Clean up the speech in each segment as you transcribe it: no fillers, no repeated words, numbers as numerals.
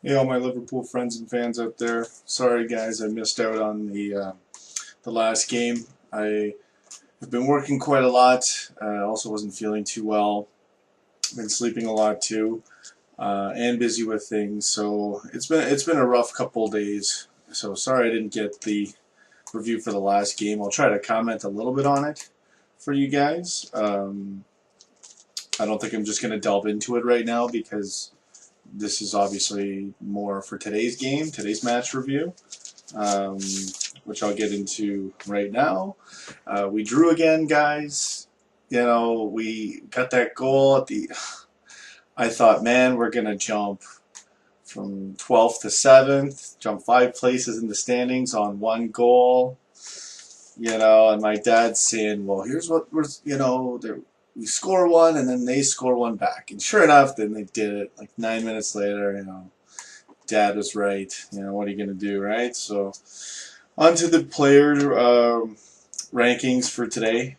Hey, all my Liverpool friends and fans out there. Sorry, guys, I missed out on the last game. I have been working quite a lot. Also, wasn't feeling too well. Been sleeping a lot too, and busy with things. So it's been a rough couple of days. So sorry I didn't get the review for the last game. I'll try to comment a little bit on it for you guys. I don't think I'm just going to delve into it right now because this is obviously more for today's game, today's match review, um, which I'll get into right now. We drew again, guys. You know, we got that goal at the. I thought, man, we're gonna jump from 12th to 7th, jump 5 places in the standings on one goal. You know, and my dad's saying, well, here's what we're, we score one and then they score one back. And sure enough, then they did it like 9 minutes later. Dad was right. What are you going to do, right? So, on to the player rankings for today.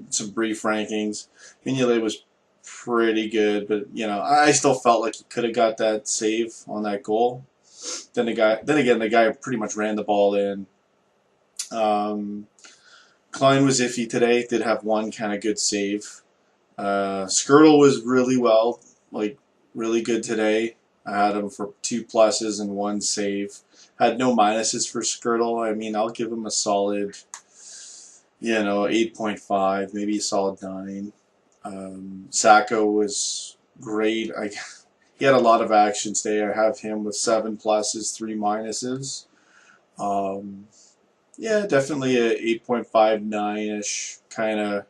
Some brief rankings. Mignolet was pretty good, but I still felt like he could have got that save on that goal. Then again, the guy pretty much ran the ball in. Klein was iffy today. Did have one kind of good save. Skirtle was really good today. I had him for 2 pluses and 1 save. Had no minuses for Skirtle. I mean, I'll give him a solid, 8.5, maybe a solid 9. Sacco was great. He had a lot of action today. I have him with 7 pluses, 3 minuses. Yeah, definitely a 8.59-ish kind of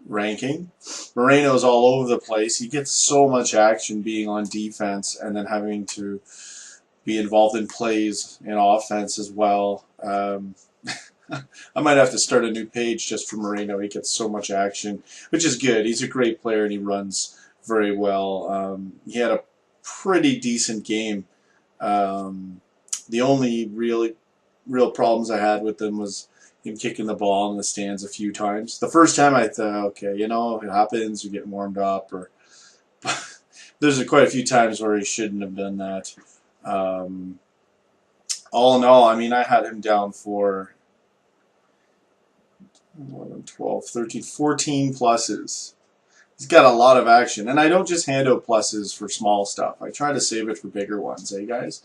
ranking. Moreno's all over the place. He gets so much action being on defense and then having to be involved in plays in offense as well. I might have to start a new page just for Moreno. He gets so much action, which is good. He's a great player and he runs very well. He had a pretty decent game. The only real problems I had with him was him kicking the ball in the stands a few times. The first time I thought, okay, it happens, you get warmed up, there's quite a few times where he shouldn't have done that. All in all, I mean, I had him down for 11, 12, 13, 14 pluses. He's got a lot of action, and I don't just hand out pluses for small stuff. I try to save it for bigger ones, guys?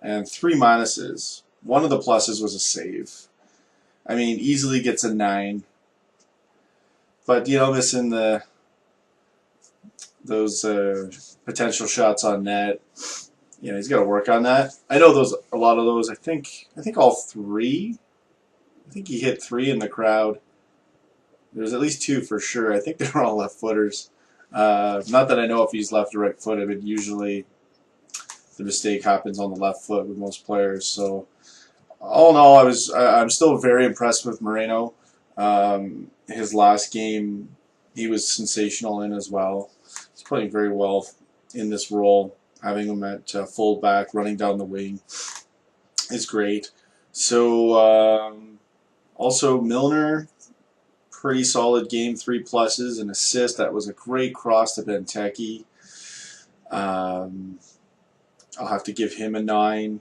And 3 minuses. One of the pluses was a save. I mean, easily gets a 9. But, missing those potential shots on net. He's got to work on that. I know a lot of those. I think all 3. I think he hit 3 in the crowd. There's at least 2 for sure. I think they're all left footers. Not that I know if he's left or right footed, but usually the mistake happens on the left foot with most players. So, all in all, I'm still very impressed with Moreno. His last game, he was sensational in as well. He's playing very well in this role. Having him at fullback, running down the wing, is great. So, also Milner, pretty solid game, 3 pluses, an assist. That was a great cross to Benteke. I'll have to give him a 9.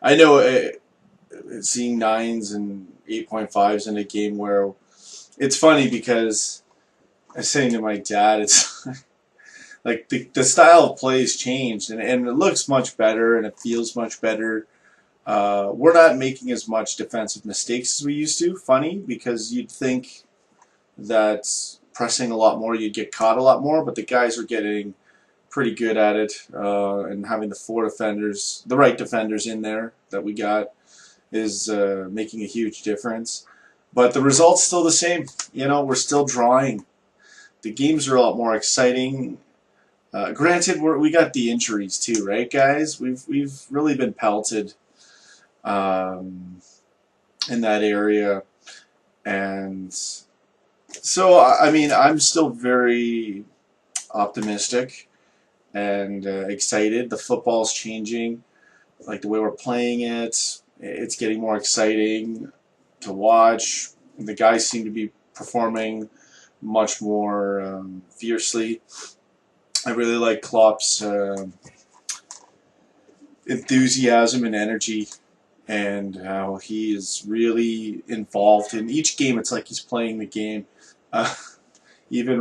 I know seeing 9s and 8.5s in a game where it's funny because I was saying to my dad, it's like the style of play has changed and it looks much better and it feels much better. We're not making as much defensive mistakes as we used to. Funny, because you'd think that pressing a lot more, you'd get caught a lot more, but the guys are getting pretty good at it, and having the right defenders in there that we got is making a huge difference. But the result's still the same. We're still drawing. The games are a lot more exciting. Granted, we got the injuries too, right, guys? We've really been pelted in that area, and so I mean, I'm still very optimistic and excited. The football's changing, like the way we're playing it. It's getting more exciting to watch. The guys seem to be performing much more fiercely. I really like Klopp's enthusiasm and energy, and how he is really involved in each game. It's like he's playing the game. Uh, even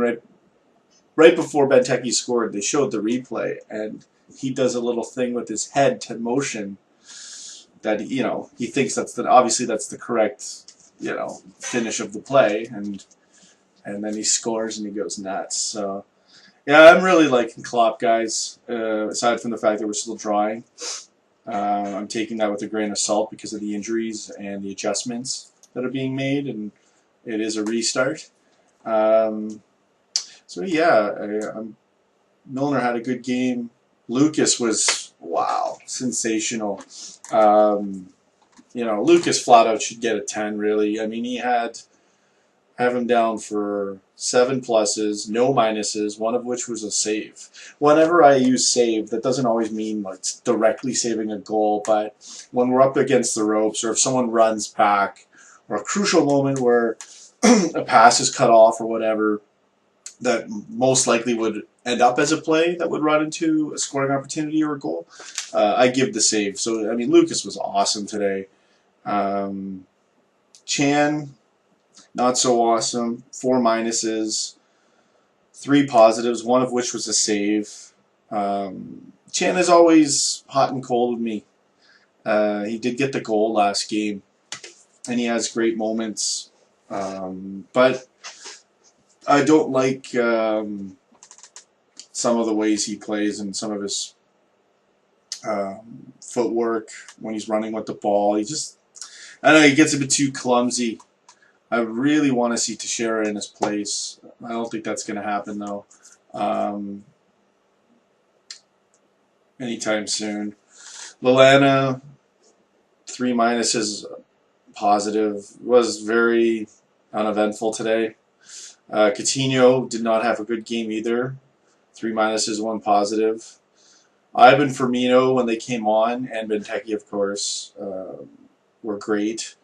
right before Benteke scored, they showed the replay, and he does a little thing with his head to motion that he thinks obviously that's the correct finish of the play, and then he scores and he goes nuts. So yeah, I'm really liking Klopp, guys. Aside from the fact that we're still drawing, I'm taking that with a grain of salt because of the injuries and the adjustments that are being made, and it is a restart. So yeah, Milner had a good game. Lucas was, wow, sensational. Lucas flat out should get a 10, really. I mean, have him down for 7 pluses, no minuses, one of which was a save. Whenever I use save, that doesn't always mean like directly saving a goal, but when we're up against the ropes, or if someone runs back, or a crucial moment where a pass is cut off or whatever, that most likely would end up as a play that would run into a scoring opportunity or a goal, I give the save. So, I mean, Lucas was awesome today. Chan, not so awesome. 4 minuses, 3 positives, one of which was a save. Chan is always hot and cold with me. He did get the goal last game, and he has great moments. But I don't like some of the ways he plays and some of his footwork when he's running with the ball. I don't know, he gets a bit too clumsy. I really want to see Teixeira in his place. I don't think that's going to happen, though, anytime soon. Lallana, 3 minuses, positive. Was very uneventful today. Coutinho did not have a good game either. 3 minuses, 1 positive. Ivan, Firmino, when they came on, and Benteke, of course, were great.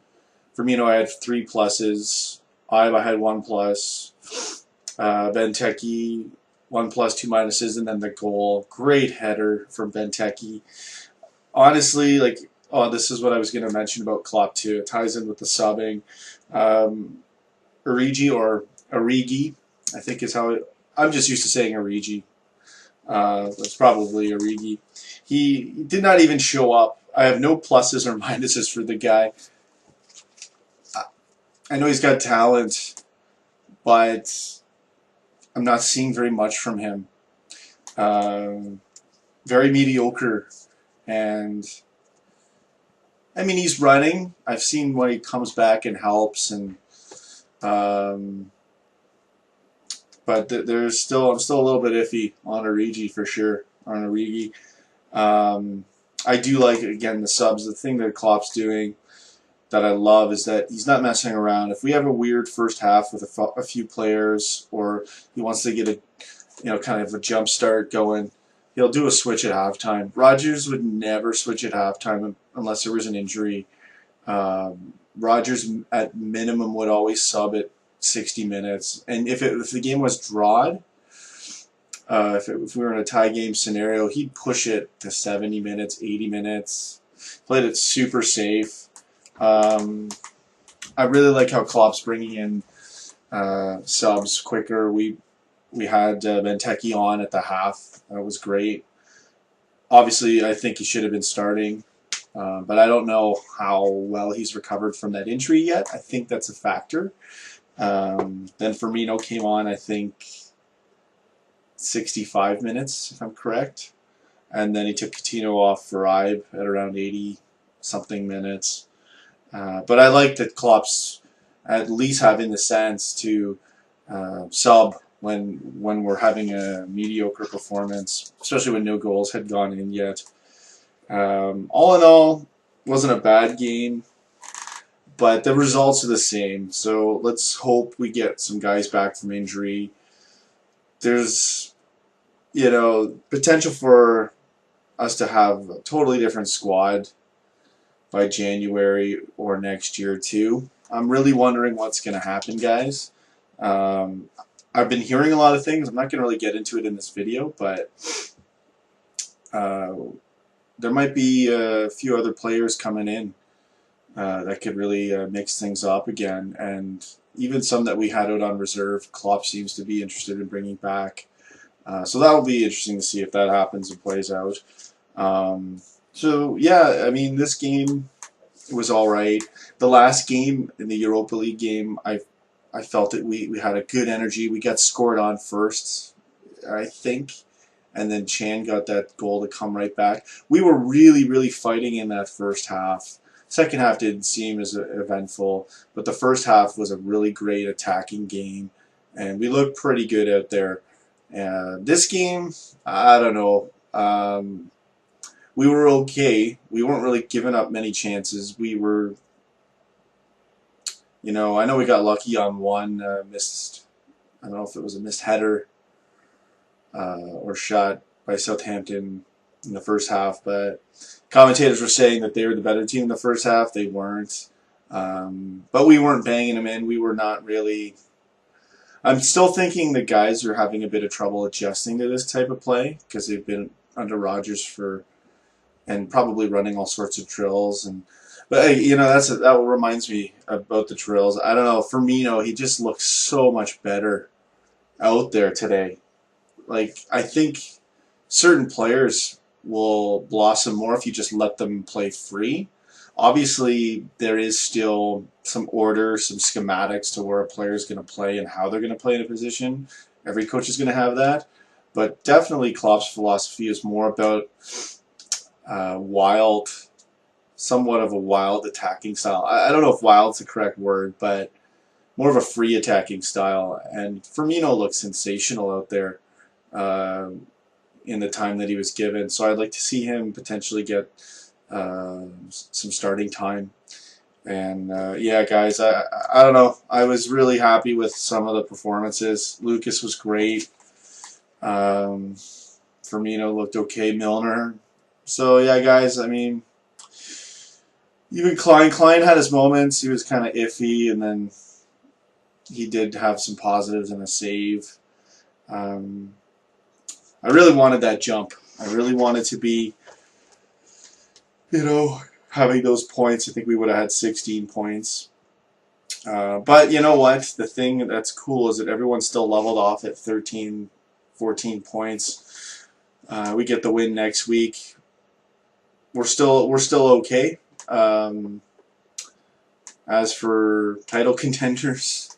Firmino, I had 3 pluses. Ivan, I had 1 plus. Benteke, 1 plus, 2 minuses, and then the goal. Great header from Benteke. Honestly, this is what I was going to mention about Klopp too. It ties in with the subbing. Origi, I think is how I'm just used to saying Origi. That's probably Origi. He did not even show up. I have no pluses or minuses for the guy. I know he's got talent, but I'm not seeing very much from him. Very mediocre. And I mean, he's running. I've seen when he comes back and helps, and but I'm still a little bit iffy on Origi for sure. On Origi, I do like, again, the subs. The thing that Klopp's doing that I love is that he's not messing around. If we have a weird first half with a few players, or he wants to get a kind of a jump start going, he'll do a switch at halftime. Rodgers would never switch at halftime unless there was an injury. Rodgers, at minimum, would always sub at 60 minutes. And if the game was drawn, if we were in a tie game scenario, he'd push it to 70 minutes, 80 minutes. Played it super safe. I really like how Klopp's bringing in subs quicker. We had Benteke on at the half. That was great. Obviously, I think he should have been starting, but I don't know how well he's recovered from that injury yet. I think that's a factor. Then Firmino came on, I think, 65 minutes, if I'm correct. And then he took Coutinho off for Ibe at around 80-something minutes. But I like that Klopp's at least having the sense to sub when we're having a mediocre performance, especially when no goals had gone in yet. All in all, wasn't a bad game, but the results are the same. So let's hope we get some guys back from injury. There's, potential for us to have a totally different squad by January or next year too. I'm really wondering what's going to happen, guys. I've been hearing a lot of things. I'm not going to really get into it in this video, but there might be a few other players coming in that could really mix things up again, and even some that we had out on reserve, Klopp seems to be interested in bringing back. So that will be interesting to see if that happens and plays out. So yeah, I mean, this game was all right. The last game, in the Europa League game, I felt that we had a good energy. We got scored on first, I think, and then Chan got that goal to come right back. We were really, really fighting in that first half. Second half didn't seem as eventful, but the first half was a really great attacking game, and we looked pretty good out there. This game, I don't know. We were okay. We weren't really giving up many chances. We were, you know, I know we got lucky on one missed, I don't know if it was a missed header or shot by Southampton in the first half, but commentators were saying that they were the better team in the first half. They weren't. But we weren't banging them in. We were not really... I'm still thinking the guys are having a bit of trouble adjusting to this type of play because they've been under Rodgers and probably running all sorts of drills. But you know, that reminds me about the drills. I don't know, Firmino, he just looks so much better out there today. Like, I think certain players will blossom more if you just let them play free. Obviously, there is still some order, some schematics to where a player is going to play and how they're going to play in a position. Every coach is going to have that. But definitely Klopp's philosophy is more about somewhat of a wild attacking style. I don't know if wild's the correct word, but more of a free attacking style. And Firmino looks sensational out there in the time that he was given. So I'd like to see him potentially get some starting time. And yeah, guys, I don't know. I was really happy with some of the performances. Lucas was great. Firmino looked okay. Milner. So yeah, guys, I mean, even Klein had his moments. He was kind of iffy, and then he did have some positives and a save. I really wanted that jump. I really wanted to be, you know, having those points. I think we would have had 16 points. But you know what? The thing that's cool is that everyone's still leveled off at 13, 14 points. We get the win next week. We're still okay. As for title contenders,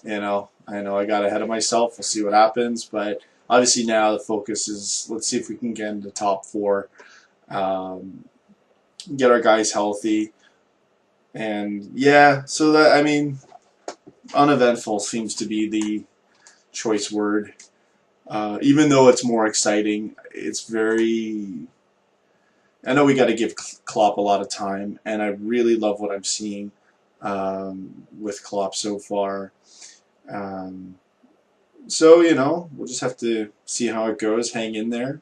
you know, I got ahead of myself. We'll see what happens, but obviously now the focus is, let's see if we can get into the top 4, get our guys healthy, and yeah, so that, I mean, uneventful seems to be the choice word. Even though it's more exciting, it's very... I know we got to give Klopp a lot of time, and I really love what I'm seeing with Klopp so far. So, you know, we'll just have to see how it goes, hang in there.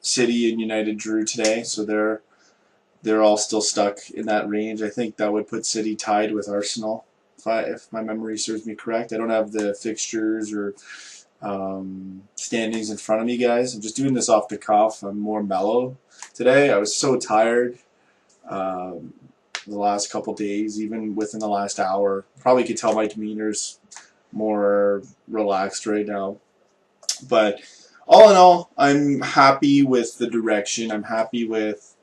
City and United drew today, so they're all still stuck in that range. I think that would put City tied with Arsenal, if my memory serves me correct. I don't have the fixtures or standings in front of me, guys. I'm just doing this off the cuff. I'm more mellow today. I was so tired the last couple days, even within the last hour. Probably could tell my demeanor's more relaxed right now. But all in all, I'm happy with the direction. I'm happy with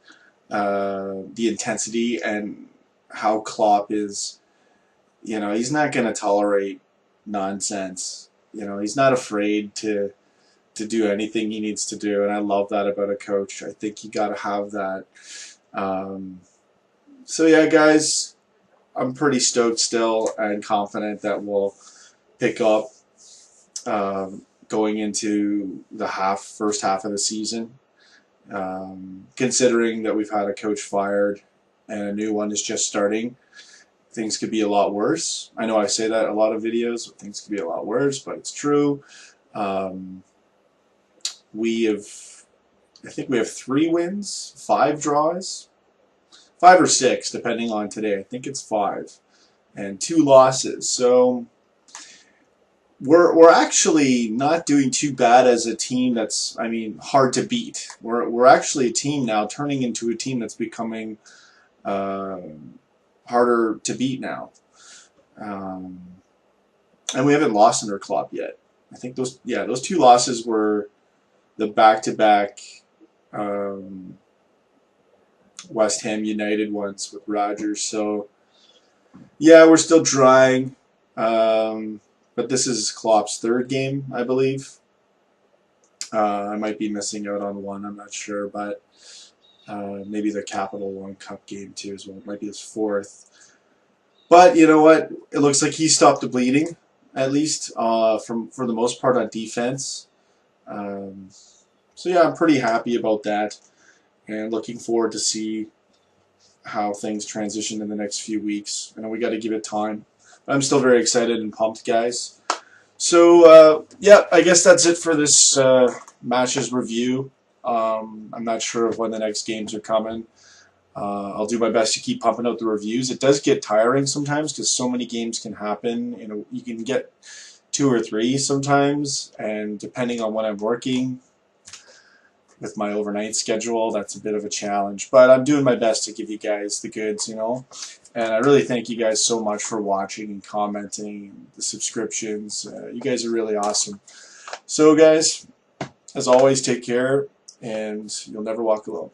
the intensity and how Klopp is. You know, he's not going to tolerate nonsense. You know, he's not afraid to do anything he needs to do, and I love that about a coach. I think you got to have that. So yeah, guys, I'm pretty stoked still and confident that we'll pick up going into the first half of the season. Considering that we've had a coach fired and a new one is just starting, things could be a lot worse. I know I say that in a lot of videos, but things could be a lot worse, but it's true. I think we have 3 wins, 5 draws, 5 or 6, depending on today. I think it's 5, and 2 losses. So, we're actually not doing too bad as a team that's, I mean, hard to beat. We're actually a team now turning into a team that's becoming harder to beat now. And we haven't lost in our club yet. I think those 2 losses were the back-to-back West Ham United ones with Rodgers. So yeah, we're still drying. But this is Klopp's 3rd game, I believe. I might be missing out on one, I'm not sure, but maybe the Capital One Cup game too as well. It might be his 4th. But you know what? It looks like he stopped the bleeding, at least for the most part on defense. So yeah, I'm pretty happy about that, and looking forward to see how things transition in the next few weeks. I know we got to give it time. But I'm still very excited and pumped, guys. So, yeah, I guess that's it for this matches review. I'm not sure of when the next games are coming. I'll do my best to keep pumping out the reviews. It does get tiring sometimes because so many games can happen. You know, you can get 2 or 3 sometimes, and depending on when I'm working with my overnight schedule, that's a bit of a challenge. But I'm doing my best to give you guys the goods, you know. And I really thank you guys so much for watching and commenting, the subscriptions. You guys are really awesome. So, guys, as always, take care, and you'll never walk alone.